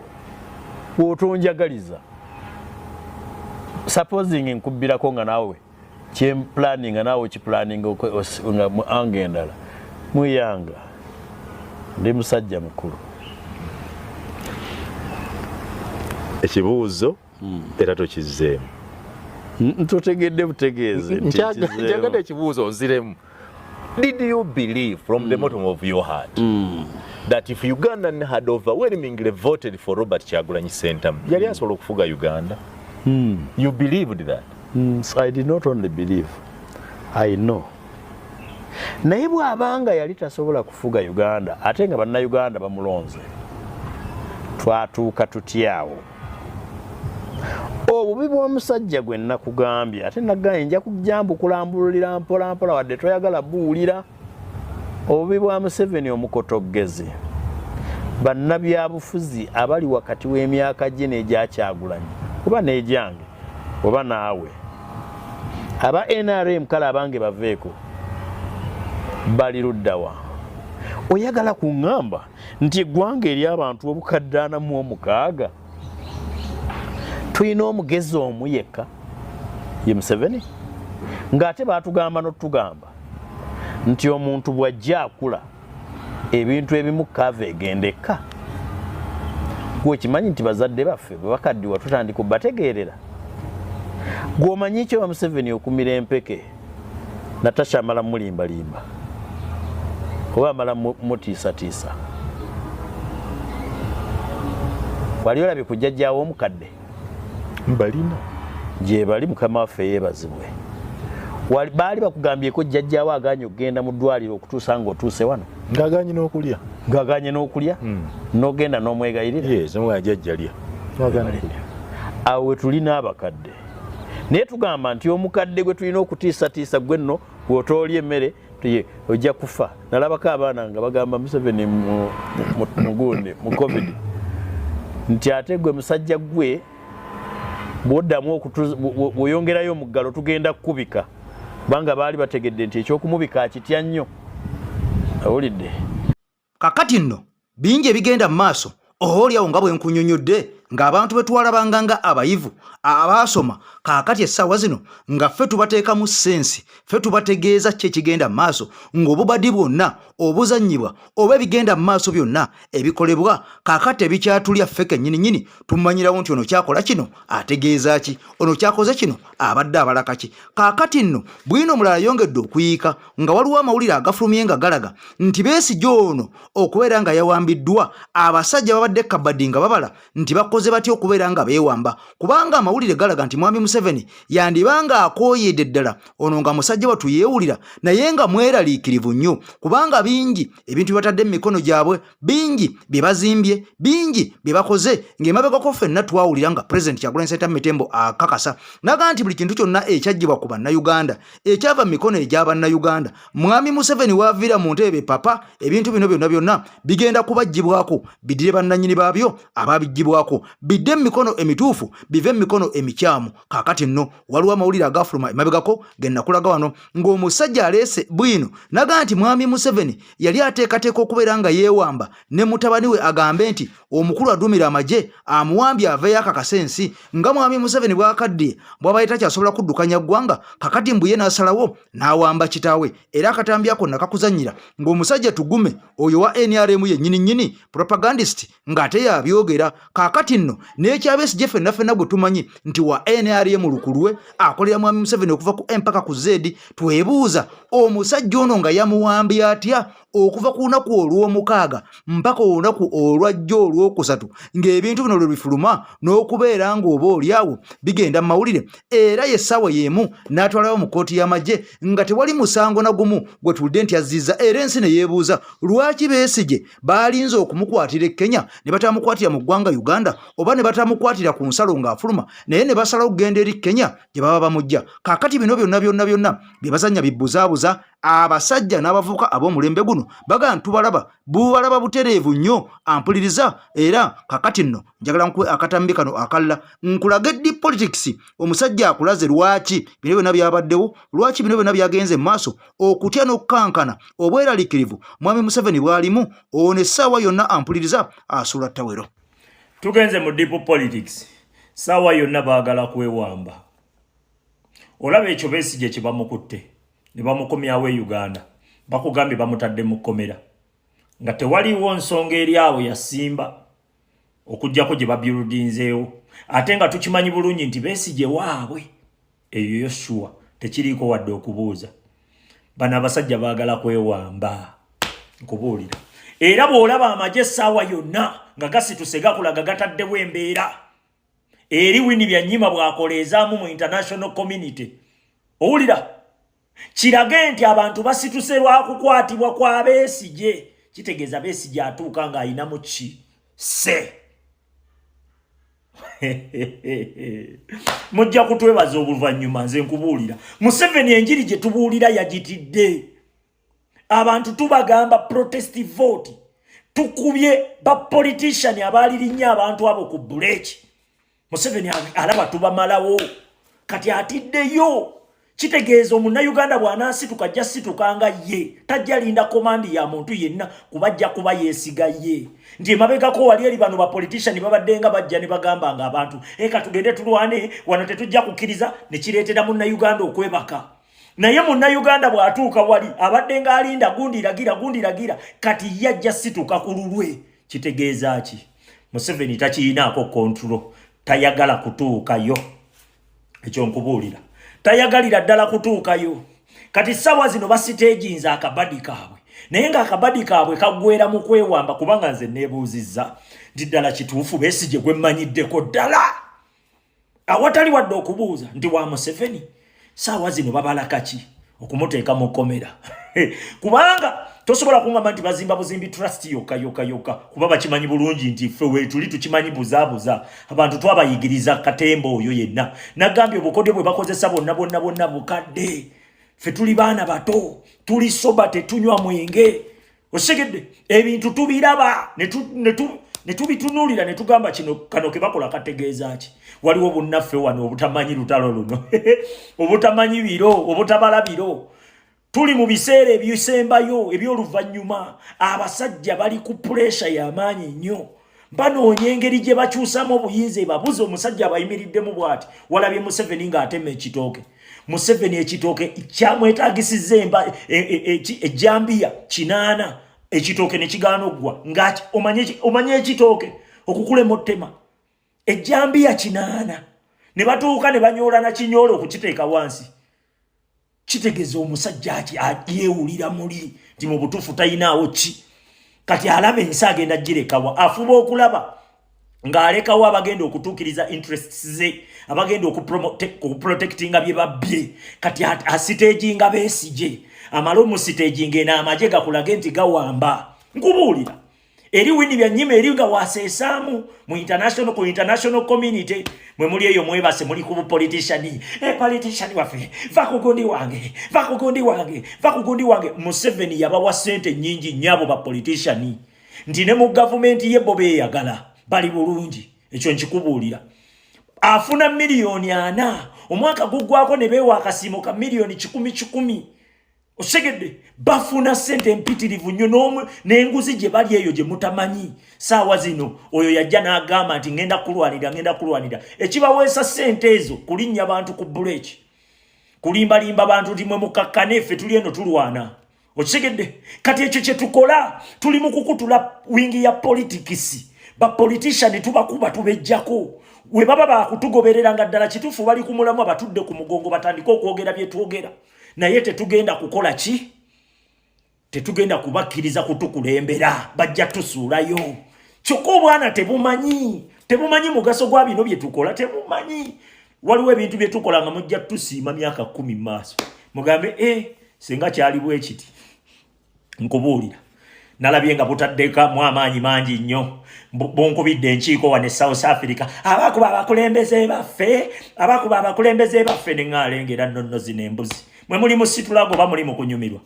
bw'otonjagaliza supposing nkubbirako nga naawe kyemplanning nga naawe kiplanning nga mu anga endala Muyanga ndi musajja mukulu ekibuuzo era tokizzeemu ntotegedde butegeeze njagala ekibuuzo nziremu. Did you believe from the bottom of your heart that if Ugandan had overwhelmingly voted for Robert Kyagulanyi Ssentamu yali asobola okufuga Uganda? You believed that? So I did not only believe, I know. Naye bw'abanga yali tasobola kufuga Uganda ate nga bannayuganda bamulonze twatuuka tutyawo obubi bw'omusajja gwe nakugambye ate nagambye nja kujjambu kulambulira mpola mpola wadde toyagala buulira obubi bwa Museveni omukotoggezi bannabyabufuzi abali wakati w'emyaka gye n'egya Kyagulanyi oba n'egyange oba naawe aba NRM kale abange baveeko bali luddawa oyagala kuŋŋamba nti eggwanga eri abantu obukadde 46 tulina omugezi omu yekka ye Museveni ng'ate baatugamba n'otugamba nti omuntu bw'ajja akula ebintu ebimu kava egendeka gwe kimanyi nti bazadde baffe bwe bakaddiwa tutandika bategeerera gw'omanyi ekyo wa Museveni okumira empeke Natasha amala mulimbalimba oba amala mutiisatiisa wali olabye ku jjajjaawo omukadde mbalina gye bali mukama waffe yeebazibwe baali bakugambyeko jjajjaawo aganye okugenda mu ddwaliro okutuusa ng'otuuse wano ng'aganye n'okulya n'ogenda n'omwegayirira jjajjalya awo we tulina abakadde naye tugamba nti omukadde gwe tulina okutiisatiisa gwe nno bw'otoolya emmere ojja kufa nalabako abaana nga bagamba Museveni mugundi mu covid nti ate gwe musajja gwe bw'oddamu bw'oyongerayo omuggalo tugenda kukubika kubanga baali bategedde nti ekyokumubika akitya nnyo awulidde kakati nno bingi ebigenda mu maaso oolyawo nga bwe nkunyonyodde ng'abantu betwalabanga nga abayivu abaasoma kaakati essaawa zino nga ffe tubateekamu sensi ffe tubategeeza ki ekigenda mu maaso ng'obubadi bwonna obuzannyibwa oba ebigenda mu maaso byonna ebikolebwa kaakati ebikyatulya ffe kennyininyini tumanyirawo nti ono kyakola kino ategeeza ki ono kyakoze kino abadde abalaka ki kaakati nno bwino omulala yongedde okuyiika nga waliwo amawulire agafulumye nga galaga nti Besigye ono okubeera nga yawambiddwa abasajja babadde kabaddi nga babala nti bakoze batya okubeera nga beewamba kubanga amawulire galaga nti mwami Museveni yandibanga akooyedde ddala ono nga musajja watu yeewulira naye nga mweraliikirivu nnyo kubanga bingi ebintu bibatadde mu mikono gyabwe bingi bye bazimbye bingi bye bakoze ng'emabegako ffenna twawulira nga Pulezidenti Kyagulanyi Ssentamu Mitembo akakasa naga nti buli kintu kyonna ekyaggyibwa ku bannayuganda ekyava mu mikono egy'abannayuganda mwami Museveni waaviira mu ntebe papa ebintu bino byonna byonna bigenda kubaggyibwako bidire bannannyini baabyo ababiggyibwako bidde mu mikono emituufu bive mu mikono emikyamu kaakati nno waliwo amawulire agafuluma emabegako ge nakulaga wano ng'omusajja aleese bwino naga nti mwami Museveni yali ateekateeka okubeera nga yeewamba ne mutabani we agambe nti omukulu adumira amagye amuwambye aveeyo akakasa ensi nga mwami Museveni bw'akaddiye bw'abaye takyasobola kuddukanya ggwanga kakati mbuye n'asalawo n'awamba kitaawe era akatambi ako nakakuzannyira ng'omusajja tugume oyo wa NRM yennyini propagandist ng'ate yabyogera kaakati nno n'ekyabesigye ffenna ffenna gwe tumanyi nti wa NRM lukulwe akolera mwami Museveni okuva ku empaka ku Z twebuuza omusajja ono nga yamuwambye atya okuva ku lunaku olw'omukaaga mpaka olunaku olwajja olw'okusatu ng'ebintu bino lwe bifuluma n'okubeera ng'oba oliawo bigenda mu mawulire era yessaawa y'emu n'atwalayo mu kkooti y'amagye nga tewali musango na gumu gwe tulidde nti azizza era ensi ne yeebuuza lwaki Besigye baalinze okumukwatira e Kenya ne batamukwatira mu ggwanga Uganda oba ne batamukwatira ku nsalo ng'afuluma naye ne basalawo okugenda eri Kenya gye baba bamujja kaakati bino byonna bye bazannya bibbuzaabuza abasajja n'abavubuka ab'omulembe guno baga ntubalaba bubalaba butereevu nnyo ampuliriza era kakati nno njagala nkuwe akatambi kano akalla nkulaga deep politics omusajja akulaze lwaki bino byonna byabaddewo lwaki bino byonna byagenze mu maaso okutya n'okukankana obweraliikirivu mwami Museveni bwalimu ono essaawa yonna ampuliriza asuula ttawero tugenze mu deep politics saawa yonna baagala kwewamba olaba ekyo Besigye kye bamukutte ne bamukomyawo e Uganda bakugambye bamutadde mu kkomera nga tewaliwo nsonga eri awo yasimba okujjako gye babyuludinzeewo ate nga tukimanyi bulungi nti Besigye waabwe eyo Yoshua tekiriiko wadde okubuuza bano abasajja baagala kwewamba nkubuulira era bw'olaba amagye essaawa yonna nga gasituse gakulaga gataddewo embeera eri Winnie Byanyima bw'akoleezaamu mu international community owulira kirage nti abantu basituse lwakukwatibwa kwa Besigye kitegeeza Besigye atuuka ng'ayinamu ki se Mujja kutwebaza oluvannyuma nze nkubuulira. Museveni enjiri gye tubuulira yagitidde. Abantu tubagamba protest vote. Tukubye ba politician abalirinya abantu abo ku buleki. Museveni alaba tubamalawo. Kati atiddeyo. Kitegeeza Omunnayuganda bw'anaasituka ajja situkanga ye. Tajja linda komandi ya muntu yenna kubajja kuba yeesiga ye. Nti emabegako wali eri bano ba politician babadde nga bajja ne bagamba nga abantu eka tugende tulwane wano tetujja kukkiriza ne kireetera Munnayuganda okwebaka. Naye Munnayuganda bw'atuuka wali abadde nga alinda gundi kati yajja situka ku lulwe. Kitegeeza ki? Museveni takiyinaako control. Tayagala kutuukayo. Ekyo nkubuulira. Tayagalira ddala kutuukayo. Kati ssaawa zino basiteginza akabadi kaabwe. Naye nga akabadi kaabwe kagwera mu kwewamba kubanga nze neebuuzizza nti ddala kituufu Besigye gwe mmanyiddeko ddala. Awatali wadde okubuuza nti wa Museveni ssaawa zino babalaka ki okumuteeka mu kkomera. Kubanga tosobola kungamba nti bazimba buzimbi trust yokka kuba bakimanyi bulungi nti ffe weetuli tukimanyi buzaabuza abantu twabayigiriza katembo oyo yenna nagambye obukodyo bwe bakozesa bonna bukadde ffe tuli baana bato tuli soba tetunywa mwenge osegedde ebintu tubiraba ne tubitunuulira ne tugamba kano ke bakola kategeeza ki waliwo bunnaffe wano obutamanyi lutalo luno obutamanyi biro obutabala biro. Tuli mu biseera ebisembayo eby'oluvannyuma abasajja bali ku pressure y'amaanyi nnyo. Banoonya engeri gye bakyusamu obuyinza ebabuze omusajja abayimiriddemu bw'ati walabye Museveni ng'atema ekitooke. Museveni ekitooke kyamwetaagisiza ejjambiya 8 ekitooke ne kigaana oggwa ng'aki omanye ekitooke okukulema ottema ejjambiya 8 ne batuuka ne banyoola na kinyoolo okukiteeka wansi. Kitegeeza omusajja yeewulira muli nti mu butuufu tayinaawo ki kati alaba ensi agenda girekawa afuba okulaba ng'alekawo abagenda okutuukiriza interests ze abagenda okuprotectinga bye babbye kati asiteginga Besigye amala omusiteginga eno amagye gakulage nti gawamba. Nkubuulira eri wini byanyima eri nga waseesaamu ku international community mwe muli eyo mwebase muli ku politician politician waffe va kugundi wange Museveni yabawa sente nyingi nyabo ba politician nti ne mu government ye bobe eyagala bali bulungi. Ekyo nkikubuulira afuna miliyoni 4 omwaka guggwako ne beewa akasiimo ka miliyoni 10 osegedde bafuna sente mpitirivu nnyo n'enguzi gye bali eyo gye mutamanyi. Ssaawa zino oyo yajja n'agamba nti ngenda kulwanira ekibaweesa sente ezo kulinnya bantu ku buleki kulimbalimba bantu nti mwe mukakkane ffe tuli eno tulwana. Osegedde kati ekyo kye tukola tuli mu kukutula wingi ya politikisi ba politician tubakuba tubejjako we baba bakutugoberera nga ddala kituufu bali ku mulamu abatudde ku mugongo batandika okwogera bye twogera. Naye tetugenda kukola ki? Tetugenda kubakkiriza kutukulembera bajja tusuulayo. Kyokka obwana tebumanyi mugaso gwa bino bye tukola tebumanyi. Waliwo ebintu bye tukola nga mujja tusiima myaka 10 maaso mugambe senga kyali bwe kiti. Nkubuulira nalabye nga butaddeka mu amaanyi mangi nnyo bonkubidde enkiiko wane South Africa abakuba abakulembeze baffe ne ng'alengera nnono zino embuzi mwe muli mu situlago ba muli mu kunyumirwa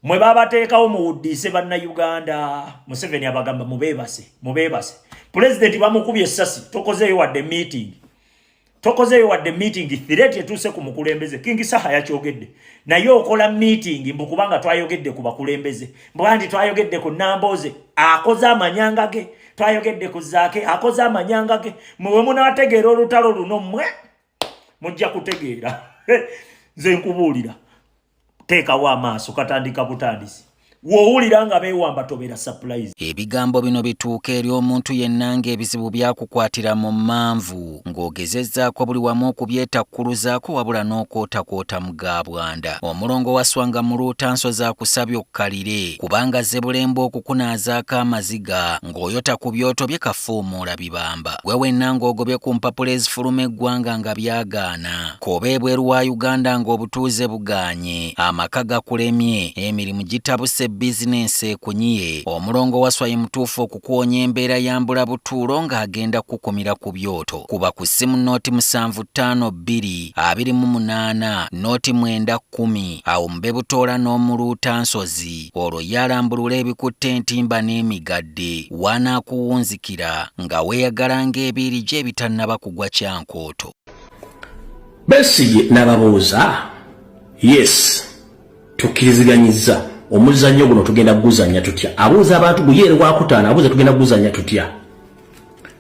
mwe babateekawo muwuddise bannayuganda. Museveni abagamba mubeebase pulezidenti bamukubye essasi tokozeeyo wadde meeting threat etuuse ku mukulembeze King Saha yakyogedde naye okola meeting mbu kubanga twayogedde ku bakulembeze mbwanti twayogedde ku Namboze akoze amanyanga ge twayogedde ku Zaake akoze amanyanga ge mwe munaategeera olutalo luno mmwe mujja kutegeera. Nze nkubuulira teekawo amaaso katandika butandisi woowulira nga beewamba tobera surprise. Ebigambo bino bituuka eri omuntu yenna ng'ebizibu byakukwatira mu manvu ng'ogezezzaako buli wamu okubyetakkuluzaako wabula n'okootakoota mu gaabwanda. Omulongo wa Swanga mu Luutanso zaakusabye okkalire kubanga Zebulembe okukunaazaako amaziga ng'oyota ku byoto bye kafuumuula bibamba. Gwe wenna ng'ogobye ku mpapula ezifuluma eggwanga nga byagaana koba ebweru wa Uganda ng'obutuuze bugaanye amaka gakulemye emirimu gitabuse bizinensi kunyiye omulongo waswaye mutuufu okukuwonya embeera yambula butuulo ng'agenda kukumira ku byoto kuba ku ssimu nooti 752228 nooti 910 awo mube butoola n'omuluuta nsozi olwo yalambulula ebikutte entimba n'emigadde wanaakuwunzikira nga weeyagala ng'ebiiri gye ebitannaba kugwa kyankooto. Besigye n'ababuuza yes tukkiriziganyizza omuzannyo guno tugenda kuguzannya tutya. Abuuza abantu guyeere gwakutaano abuuza tugenda kuguzannya tutya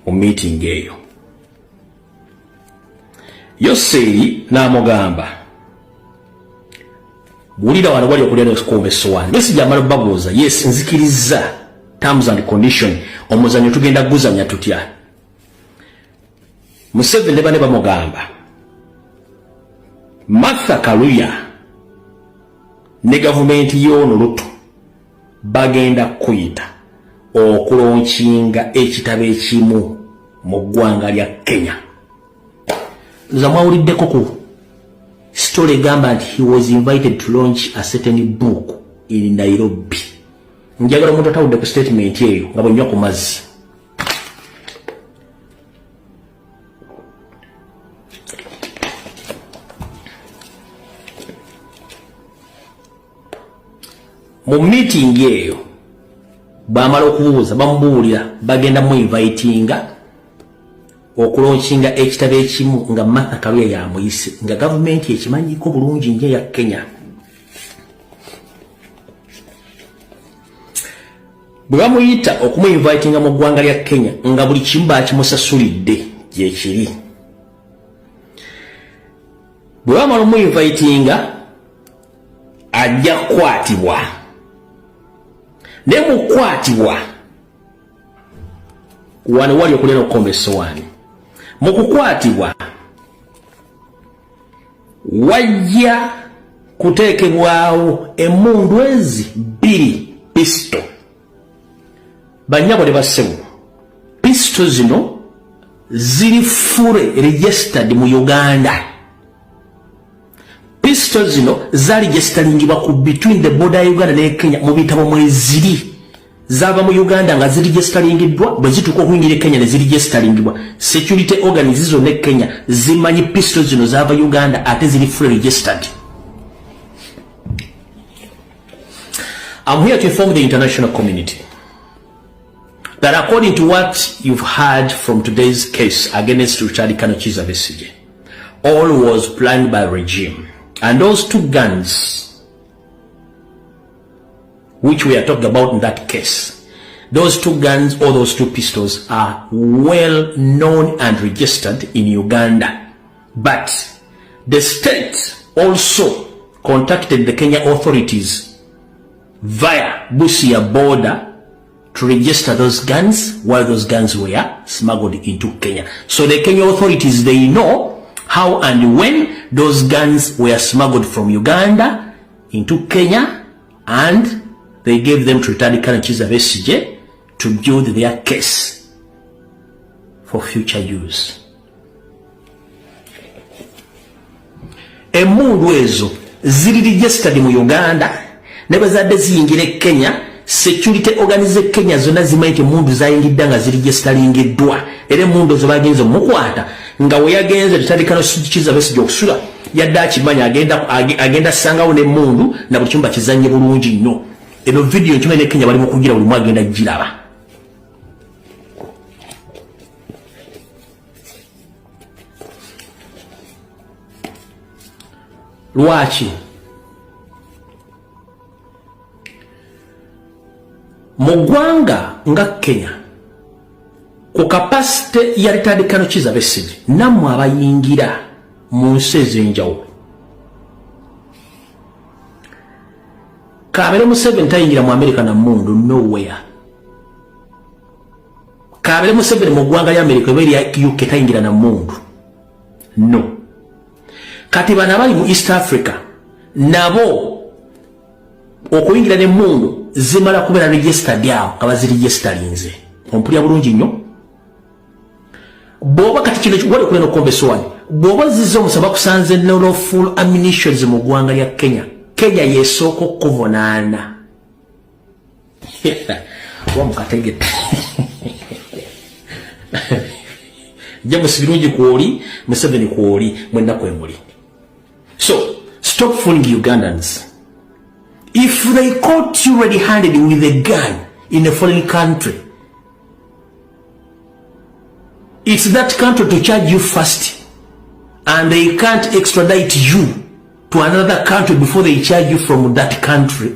mu meeting eyo. Yoseeri n'amugamba buulira wano wali okulya n'okukuuma essowaani. Besigye amala babuuza yes nzikirizza terms and condition omuzannyo tugenda kuguzannya tutya. Museveni ne bamugamba Martha Kaluya ne gavumenti y'ono Ruto bagenda kuyita okulonkinga ekitabo ekimu mu ggwanga lya Kenya. Zamawuliddeko ku story gamba nti he was invited to launch a certain book in Nairobi. Njagala omuntu atawudde ku statement eyo nga bwenywa ku mazzi. Mu meeting eyo bamala okubuuza bamubuulira bagenda mu invitinga okulonkinga ekitabo ekimu nga Martha Kaluya yamuyise nga gavumenti ekimanyiko bulungi nje ya Kenya. Bwe bamuyita okumuinvitinga mu ggwanga lya Kenya nga buli kimu bakimusasulidde gyekiri. Bwe bamala omuinvitinga ajja kukwatibwa. Ne mukwatibwa wano wali okulera okukomba essowaani. Mu kukwatibwa wajja kuteekebwawo emmundu ezi 2 pisto. Bannyabo ne bassebo pisto zino ziri fule registered mu Uganda. Pisto zino zali registeringibwa ku between the border ya Uganda ne Kenya mu bitabo mweziri. Zava mu Uganda nga ziri registeringibwa bwe zituuka okuyingira Kenya ne ziri registeringibwa. Security organs zonna ne Kenya zimanyi pisto zino zava Uganda ate ziri fully registered. I'm here to inform the international community that according to what you've heard from today's case against Richard Kanochiza Besigye, all was planned by regime. And those 2 guns, which we are talking about in that case, those 2 guns or those 2 pistols are well known and registered in Uganda. But the state also contacted the Kenya authorities via Busia border to register those guns while those guns were smuggled into Kenya. So the Kenya authorities, they know how and when those guns were smuggled from Uganda into Kenya, and they gave them to Richard Kanochiza Besigye to build their case for future use. Emmundu ezo ziri registered mu Uganda ne bazadde ziyingire Kenya. Security organize Kenya zonna zimanyi emmundu zayingidde nga ziri registeringiddwa era emmundu zo bagenze mukwata nga we yagenze Richard Kanochiza Besigye okusula yadde akimanya agenda sangawo n'emmundu na buli kimu bakizannye bulungi nnyo. Eno video nkimanyi ne Kenya bali mu kugira buli mwagenda giraba. Lwaki mu ggwanga nga Kenya ku kapasite ya Richard Kanochiza Besigye nammwe abayingira mu nsi ez'enjawulo, kabeere Museveni tayingira mu America na mundu nowhere. Kabeere Museveni mu ggwanga lya America oba erya UK tayingira na mundu no. Kati bano abali mu East Africa nabo okuyingira ne mundu zimala kubeera registered yawo nga baziregisterinze. Ompulya bulungi nnyo. Bw'oba kati kino wali okulina okukomba essowaani, bw'oba zizza omusaba kusanze no full ammunitions mu ggwanga lya Kenya, Kenya yeesooka okuvunaana wa mukategete James birungi kuoli Museveni kuoli mwenna kwemuli. So stop fooling Ugandans. If they caught you ready-handed with a gun in a foreign country, it's that country to charge you first, and they can't extradite you to another country before they charge you from that country.